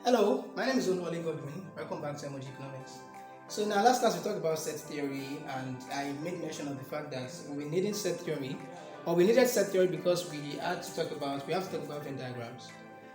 Hello, my name is Oluwale Godwin. Welcome back to Econometrics. So in our last class we talked about set theory, and I made mention of the fact that we needed set theory because we have to talk about Venn diagrams.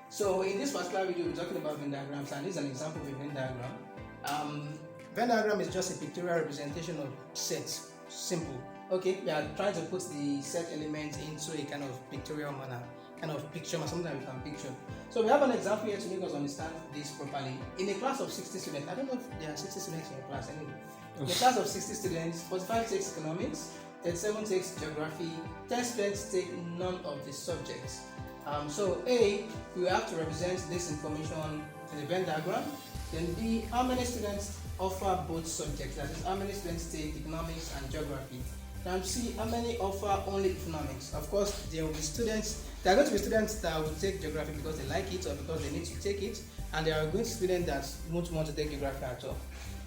So in this particular video we're talking about Venn diagrams, and this is an example of a Venn diagram. Venn diagram is just a pictorial representation of sets. Simple. Okay, we are trying to put the set element into a kind of pictorial manner, kind of picture, something that we can picture. So we have an example here to make us understand this properly. In a class of 60 students, I don't know if there are 60 students in your class anyway. In a class of 60 students, 45 takes economics, 37 takes geography, 10 students take none of the subjects. So A, we have to represent this information in the Venn diagram. Then B, how many students offer both subjects? That is, how many students take economics and geography? Now C, how many offer only economics? Of course, there are going to be students that will take geography because they like it or because they need to take it, and there are going to be students that won't want to take geography at all.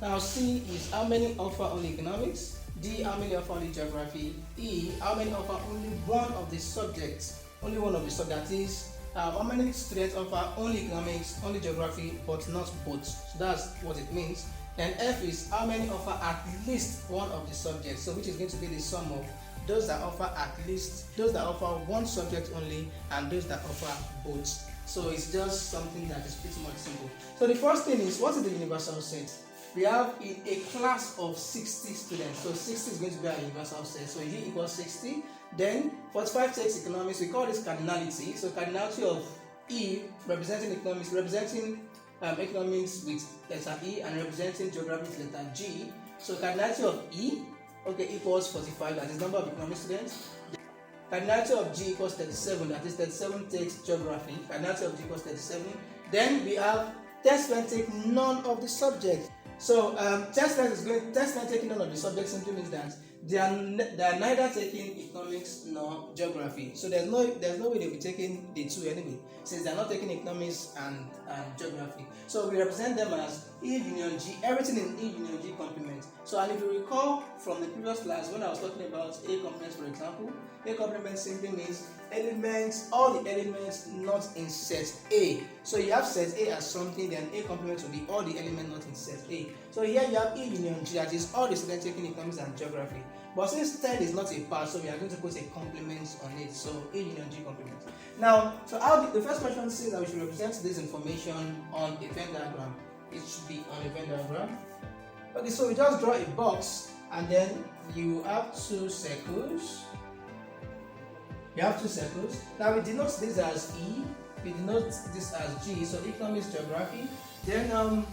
Now C is how many offer only economics, D, how many offer only geography, E, how many offer only one of the subjects, that is, how many students offer only economics, only geography, but not both. So that's what it means. Then F is how many offer at least one of the subjects, so which is going to be the sum of those that offer one subject only and those that offer both. So it's just something that is pretty much simple. So the first thing is, what is the universal set? We have a class of 60 students, so 60 is going to be our universal set. So E equals 60. Then 45 takes economics. We call this cardinality. So cardinality of E representing economics, economics with letter E, and representing geography with letter G. So cardinality of E, equals 45, that is number of economic students. Cardinality of G equals 37, that is 37 takes geography. Cardinality of G equals 37. Then we have 10 students take none of the subjects. So 10 students taking none of the subjects simply means that they are neither taking economics nor geography. So there's no way they'll be taking the two anyway, since they're not taking economics and geography. So we represent them as E union G, everything in E union G complement. So, and if you recall from the previous class when I was talking about A complement, for example, A complement simply means all the elements not in set A. So you have set A as something, then A complement will be all the elements not in set A. So here you have E union G, that is all the students taking economics and geography. But since 10 is not a part, so we are going to put a complement on it. So A union G complement. Now, so the first question says that we should represent this information on a Venn diagram. It should be on a Venn diagram. Okay, so we just draw a box, and then you have two circles. Now we denote this as E, we denote this as G, so economics, geography. Then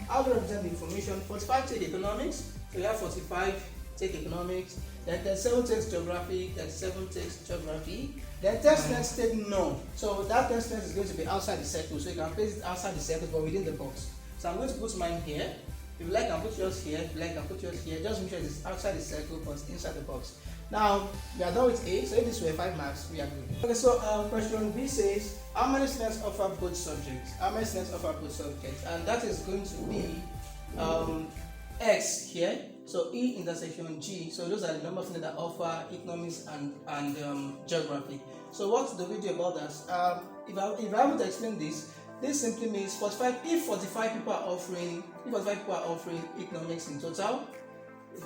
how to represent the information? 45 take economics, so we have 45 take economics. Then 37 takes geography, 37 takes geography. Then 10 students take none. So that 10 students is going to be outside the circle, so you can place it outside the circle but within the box. So I'm going to put mine here. If you like, I can put yours here. If you like, I can put yours here. Just make sure it's outside the circle but inside the box. Now, we are done with A, so if this were 5 marks, we are good. Okay, so question B says, how many students offer both subjects? And that is going to be X here. So E intersection G, so those are the number of students that offer economics and geography. So what do we do about that? If I have to explain this simply means 45. If 45 people are offering economics in total,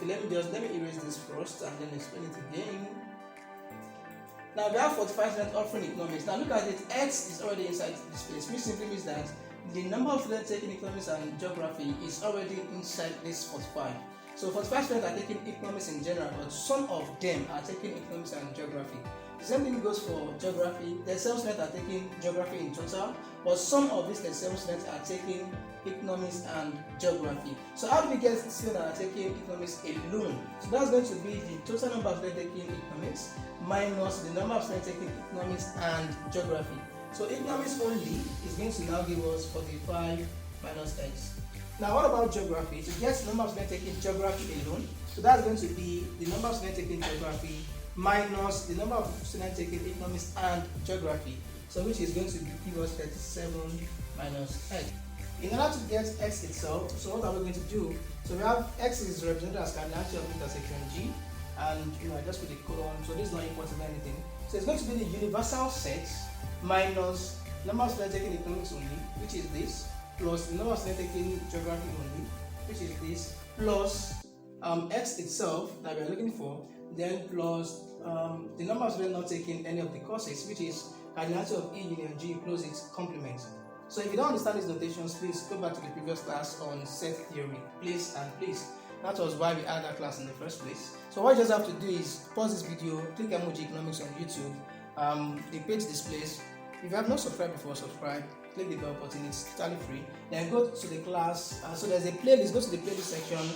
let me erase this first and then explain it again. Now we have 45 students offering economics. Now look at it, X is already inside this place, which simply means that the number of students taking economics and geography is already inside this 45. So 45 students are taking economics in general, but some of them are taking economics and geography. The same thing goes for geography. 37 students are taking geography in total, but some of these 37 students are taking economics and geography. So how do we get students that are taking economics alone? So that's going to be the total number of students taking economics minus the number of students taking economics and geography. So economics only is going to now give us 45 minus X. Now what about geography? To get the number of students taking geography alone, so that's going to be the number of students taking geography minus the number of students taking economics and geography, so which is going to give us 37 minus X. In order to get X itself, so what are we going to do? So we have X is represented as cardinality of intersection G, and I just put a colon, so this is not important or anything. So it's going to be the universal set minus number of students taking economics only, which is this, plus the number of students taking geography only, which is this, plus x itself that we are looking for, then plus the number of students not taking any of the courses, which is cardinality of E union G plus its complement. So if you don't understand these notations, please go back to the previous class on set theory, please and please. That was why we had that class in the first place. So what you just have to do is pause this video, click Macroeconomics on YouTube. The page displays. If you have not subscribed before, subscribe. Click the bell button, it's totally free. Then go to the class. So there's a playlist. Go to the playlist section.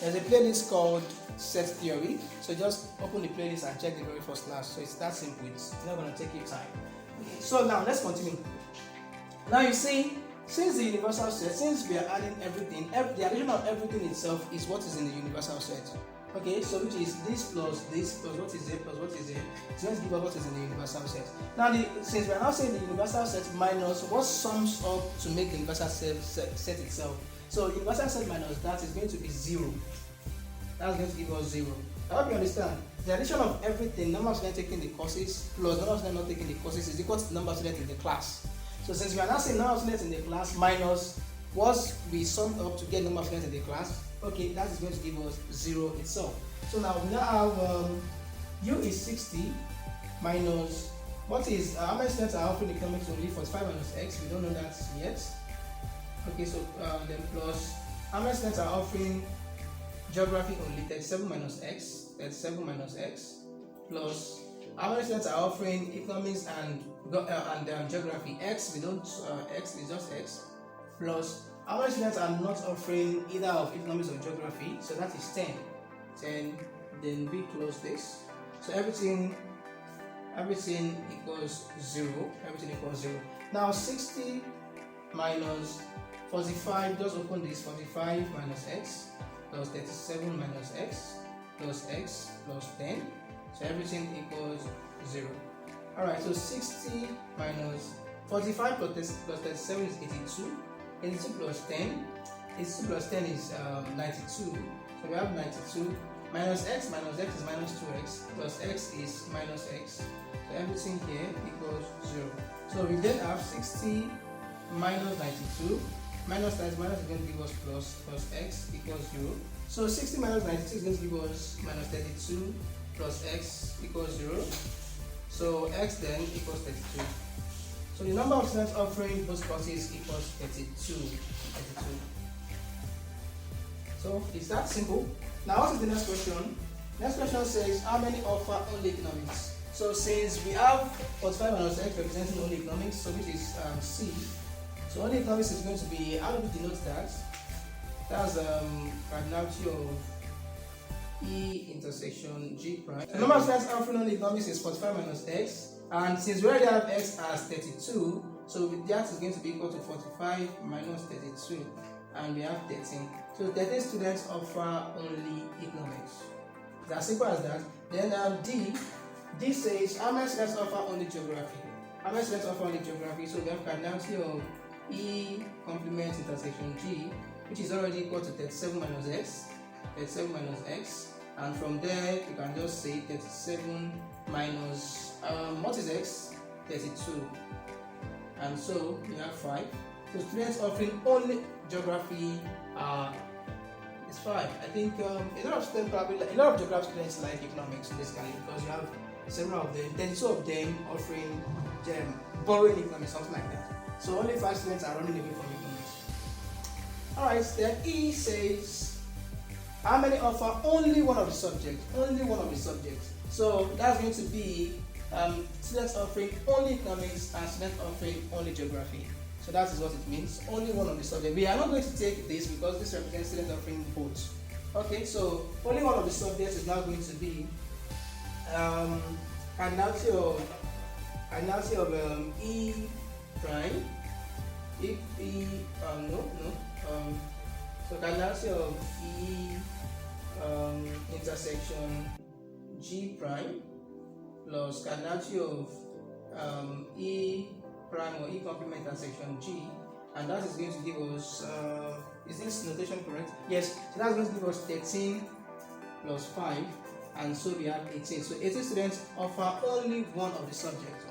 There's a playlist called Set Theory. So just open the playlist and check the very first class. So it's that simple. It's not going to take you time. Okay. So now let's continue. Now you see, since the universal set, since we are adding everything, the addition of everything itself is what is in the universal set. Okay, so which is this plus what is it plus what is it. So let's give us what is in the universal set. Now, since we are now saying the universal set minus what sums up to make the universal set itself. So universal set minus that is going to be 0. That's going to give us 0. I hope you understand. The addition of everything, number of students taking the courses plus number of students not taking the courses is equal to the number of students in the class. So since we are now saying number of students in the class minus what we sum up to get number of students in the class, okay, that is going to give us 0 itself. So now we now have U is 60 minus what is how many students are offering economics only? 45 minus x. We don't know that yet. Okay, so then plus how many students are offering geography only? 37 minus x. 37 minus x plus how many students are offering economics and geography? X. We don't x is just x plus how many students are not offering either of economics or geography? So that is 10. 10. Then we close this. So everything equals 0. Everything equals 0. Now 60 minus 45. Just open this. 45 minus x plus 37 minus x plus x plus 10. So everything equals 0. Alright, so 60 minus 45 plus 37 is 82. 82 plus 10. 82 plus 10 is 92. So we have 92 minus x is minus 2x plus x is minus x. So everything here equals 0. So we then have 60 minus 92 minus is going to give us plus x equals 0. So 60 minus 92 is going to give us minus 32 plus x equals 0. So x then equals 32. So the number of students offering both courses equals 32. So it's that simple. Now what is the next question? Next question says how many offer only economics? So since we have 45 minus x representing only economics, so which is C. So only economics is going to be, how do we denote that? That's cardinality of E intersection G prime. The number of students offering only economics is 45 minus x. And since we already have x as 32, so that is going to be equal to 45 minus 32. And we have 13. So 13 students offer only economics. It's as simple as that. Then D says how many students offer only geography? How many students offer only geography? So we have cardinality of E complement intersection G, which is already equal to 37 minus x. 37 minus x. And from there you can just say 37 minus what is x? 32. And so we have 5. So students offering only geography is 5. I think a lot of students a lot of geography students like economics in this kind because you have several of them. 32 of them offering borrowing economics, something like that. So only 5 students are running away from economics. Alright, then E says how many offer only one of the subjects? Only one of the subjects. So that's going to be students offering only economics and students offering only geography. So that is what it means. Only one of the subjects. We are not going to take this because this represents students offering both. Okay, so only one of the subjects is now going to be cardinality of E prime. So cardinality of E intersection G prime plus cardinality of E prime or E complement intersection G, and that is going to give us is this notation correct? Yes, so that's going to give us 13 plus 5, and so we have 18. So 18 students offer only one of the subjects,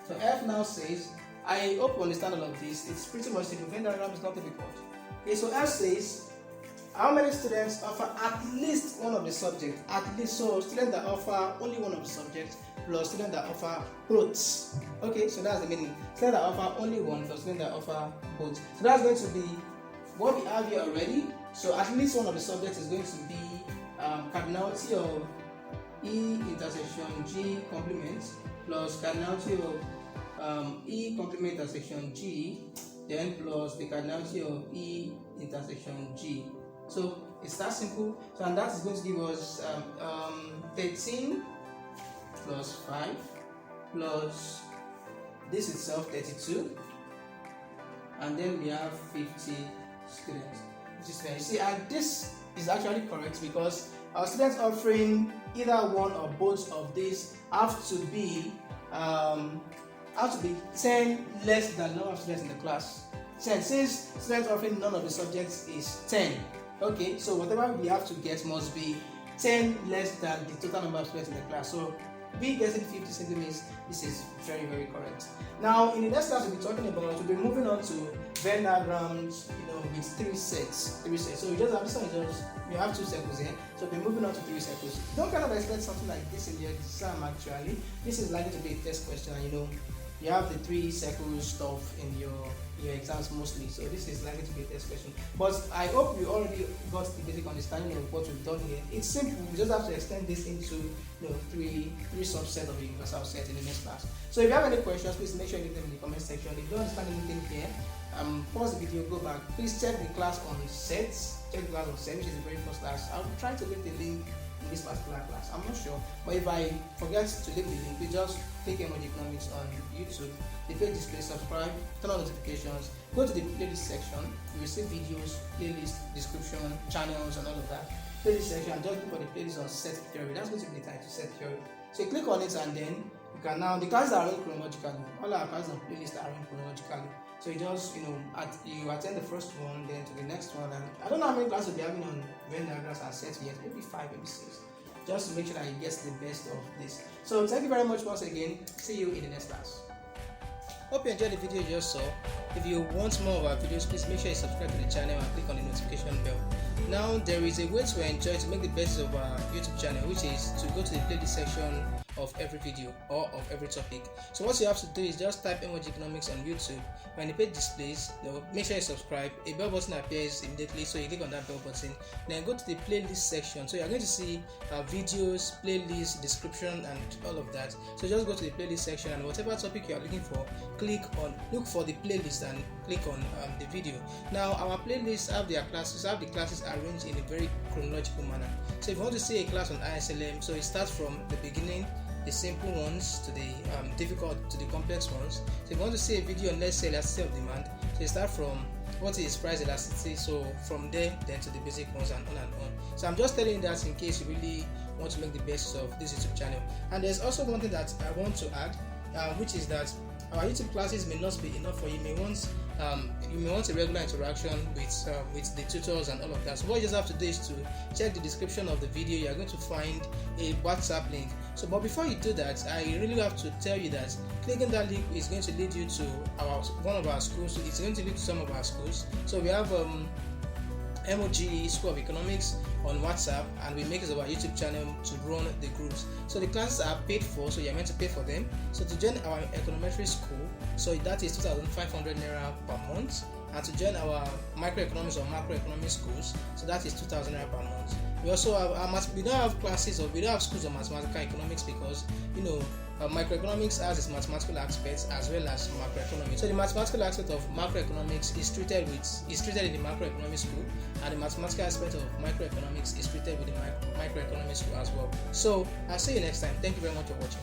So F now says I hope you understand all of this. It's pretty much simple. Venn diagram is not difficult. Okay, so F says how many students offer at least one of the subjects? At least, so students that offer only one of the subjects plus students that offer both. Okay, so that's the meaning. Students that offer only one plus students that offer both. So that's going to be what we have here already. So at least one of the subjects is going to be cardinality of E intersection G complement plus cardinality of E complement intersection G, then plus the cardinality of E intersection G. So it's that simple. So and that is going to give us 13 plus 5 plus this itself 32, and then we have 50 students. Which is fair. You see, and this is actually correct because our students offering either one or both of these have to be 10 less than the number of students in the class. Since students offering none of the subjects is 10. Okay, so whatever we have to get must be 10 less than the total number of students in the class. So we getting 50 simply means this is very, very correct. Now, in the next class, we'll be talking about, we'll be moving on to Venn diagrams, with three sets. So we just have this one, we have 2 circles here. So we'll be moving on to 3 circles. Don't kind of expect something like this in your exam actually. This is likely to be a test question, and you have the 3 circle stuff in your exams mostly, so this is likely to be a test question. But I hope you already got the basic understanding of what we've done here. It's simple. We just have to extend this into three subsets of the universal set in the next class. So if you have any questions, please make sure you leave them in the comment section. If you don't understand anything here, pause the video, go back. Please check the class on sets. Check the class on sets, which is the very first class. I'll try to leave the link in this particular class. I'm not sure, but if I forget to leave the link, please just click Econometrics on YouTube. The page displays, subscribe, turn on notifications, go to the playlist section. You will see videos, playlist, description, channels, and all of that. Playlist section, just look for the playlist on set theory. That's going to be the title, set theory. So you click on it, and then you can now, the classes are arranged chronologically. All our classes on playlist are arranged chronologically. So you just, you attend the first one, then to the next one, and I don't know how many classes we'll be having on Venn diagrams and sets yet, maybe 5, maybe 6. Just to make sure that you get the best of this. So thank you very much once again. See you in the next class. Hope you enjoyed the video you just saw. If you want more of our videos, please make sure you subscribe to the channel and click on the notification bell. Now there is a way to enjoy to make the best of our YouTube channel, which is to go to the playlist section of every video or of every topic. So what you have to do is just type Economics on YouTube. When the page displays, make sure you subscribe. A bell button appears immediately, so you click on that bell button. Then go to the playlist section. So you're going to see videos, playlists, description, and all of that. So just go to the playlist section, and whatever topic you are looking for, look for the playlist and click on the video. Now our playlists have the classes arranged in a very chronological manner. So if you want to see a class on ISLM, so it starts from the beginning, the simple ones to the difficult to the complex ones. So if you want to see a video on, let's say, elasticity of demand, so you start from what is price elasticity, so from there then to the basic ones, and on. So I'm just telling you that in case you really want to make the best of this YouTube channel. And there's also one thing that I want to add, which is that our YouTube classes may not be enough for you. You may want a regular interaction with the tutors and all of that. So what you just have to do is to check the description of the video. You are going to find a WhatsApp link. So but before you do that, I really have to tell you that clicking that link is going to lead you to one of our schools. It's going to lead to some of our schools. So we have MOG School of Economics on WhatsApp, and we make use of our YouTube channel to run the groups. So the classes are paid for, so you're meant to pay for them. So to join our Econometrics school, so that is 2,500 naira per month, and to join our Microeconomics or Macroeconomics schools, so that is 2,000 naira per month. We also have we don't have classes, or we don't have schools of mathematical economics because Microeconomics has its mathematical aspects as well as macroeconomics. So the mathematical aspect of macroeconomics is treated in the macroeconomics school, and the mathematical aspect of microeconomics is treated with the microeconomics school as well. So I'll see you next time. Thank you very much for watching.